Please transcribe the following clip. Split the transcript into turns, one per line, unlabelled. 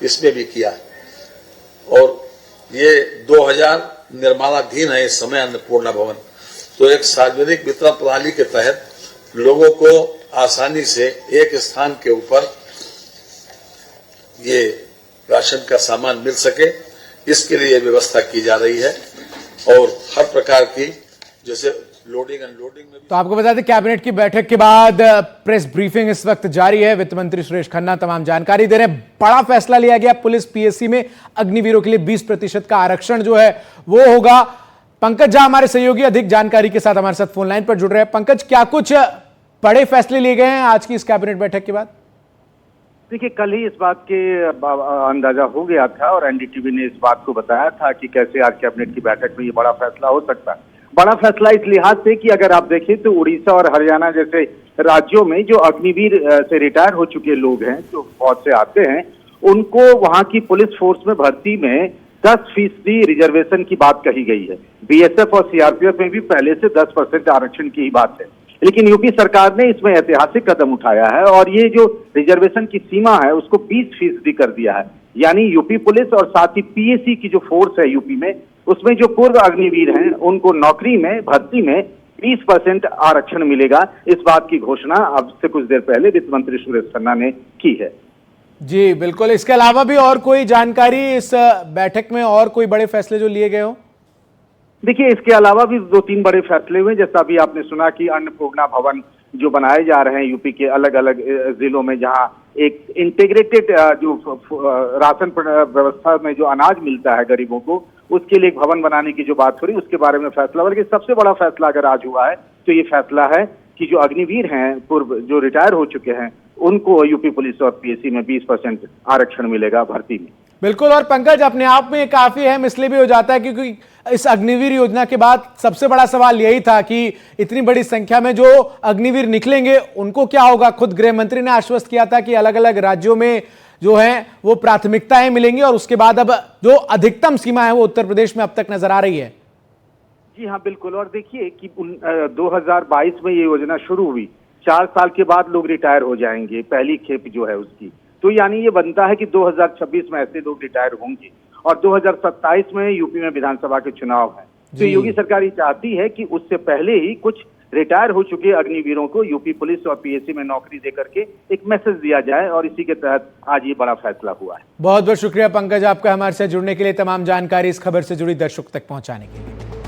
इसमें भी किया। और ये 2000 निर्माणाधीन है इस समय अन्नपूर्णा भवन। तो एक सार्वजनिक वितरण प्रणाली के तहत लोगों को आसानी से एक स्थान के ऊपर ये राशन का सामान मिल सके, इसके लिए व्यवस्था की जा रही है। और हर प्रकार की जैसे लोडिंग अनलोडिंग में भी।
तो आपको बता दें, कैबिनेट की बैठक के बाद प्रेस ब्रीफिंग इस वक्त जारी है। वित्त मंत्री सुरेश खन्ना तमाम जानकारी दे रहे हैं। बड़ा फैसला लिया गया, पुलिस पीएससी में अग्निवीरों के लिए 20% का आरक्षण जो है वो होगा। पंकज झा हमारे सहयोगी अधिक जानकारी के साथ हमारे साथ फोन लाइन पर जुड़ रहे हैं। पंकज, क्या कुछ बड़े फैसले लिए गए हैं आज की इस कैबिनेट बैठक के बाद?
देखिए, कल ही इस बात के अंदाजा हो गया था और एनडीटीवी ने इस बात को बताया था कि कैसे आज कैबिनेट की बैठक में ये बड़ा फैसला हो सकता है। बड़ा फैसला इस लिहाज से कि अगर आप देखें तो उड़ीसा और हरियाणा जैसे राज्यों में जो अग्निवीर से रिटायर हो चुके लोग हैं, जो फौज से आते हैं, उनको वहां की पुलिस फोर्स में भर्ती में 10% रिजर्वेशन की बात कही गई है। बीएसएफ और सीआरपीएफ में भी पहले से 10% आरक्षण की ही बात है। लेकिन यूपी सरकार ने इसमें ऐतिहासिक कदम उठाया है और ये जो रिजर्वेशन की सीमा है उसको 20% कर दिया है। यानी यूपी पुलिस और साथ ही पीएसी की जो फोर्स है यूपी में, उसमें जो पूर्व अग्निवीर हैं उनको नौकरी में भर्ती में 20% आरक्षण मिलेगा। इस बात की घोषणा अब से कुछ देर पहले वित्त मंत्री सुरेश खन्ना ने की है।
जी बिल्कुल। इसके अलावा भी और कोई जानकारी इस बैठक में, और कोई बड़े फैसले जो लिए गए हो?
देखिए, इसके अलावा भी 2-3 बड़े फैसले हुए। जैसा अभी आपने सुना कि अन्नपूर्णा भवन जो बनाए जा रहे हैं यूपी के अलग अलग जिलों में, जहां एक इंटीग्रेटेड जो राशन व्यवस्था में जो अनाज मिलता है गरीबों को, उसके लिए एक भवन बनाने की जो बात हो रही है उसके बारे में फैसला। बल्कि सबसे बड़ा फैसला अगर आज हुआ है तो ये फैसला है कि जो अग्निवीर हैं पूर्व जो रिटायर हो चुके हैं, उनको यूपी पुलिस और पीएससी में 20% आरक्षण मिलेगा भर्ती में।
बिल्कुल। और पंकज, अपने आप में काफी अहम इसलिए भी हो जाता है क्योंकि इस अग्निवीर योजना के बाद सबसे बड़ा सवाल यही था कि इतनी बड़ी संख्या में जो अग्निवीर निकलेंगे उनको क्या होगा। खुद गृह मंत्री ने आश्वस्त किया था कि अलग अलग राज्यों में जो है वो प्राथमिकताएं मिलेंगी और उसके बाद अब जो अधिकतम सीमा है वो उत्तर प्रदेश में अब तक नजर आ रही है।
जी हाँ, बिल्कुल। और देखिए कि 2022 में ये योजना शुरू हुई, 4 साल के बाद लोग रिटायर हो जाएंगे पहली खेप जो है उसकी। तो यानी ये बनता है कि 2026 में ऐसे लोग रिटायर होंगे और 2027 में यूपी में विधानसभा के चुनाव है। तो योगी सरकार ये चाहती है कि उससे पहले ही कुछ रिटायर हो चुके अग्निवीरों को यूपी पुलिस और पीएससी में नौकरी देकर के एक मैसेज दिया जाए, और इसी के तहत आज ये बड़ा फैसला हुआ है।
बहुत बहुत शुक्रिया पंकज आपका हमारे साथ जुड़ने के लिए, तमाम जानकारी इस खबर से जुड़ी दर्शक तक पहुंचाने के लिए।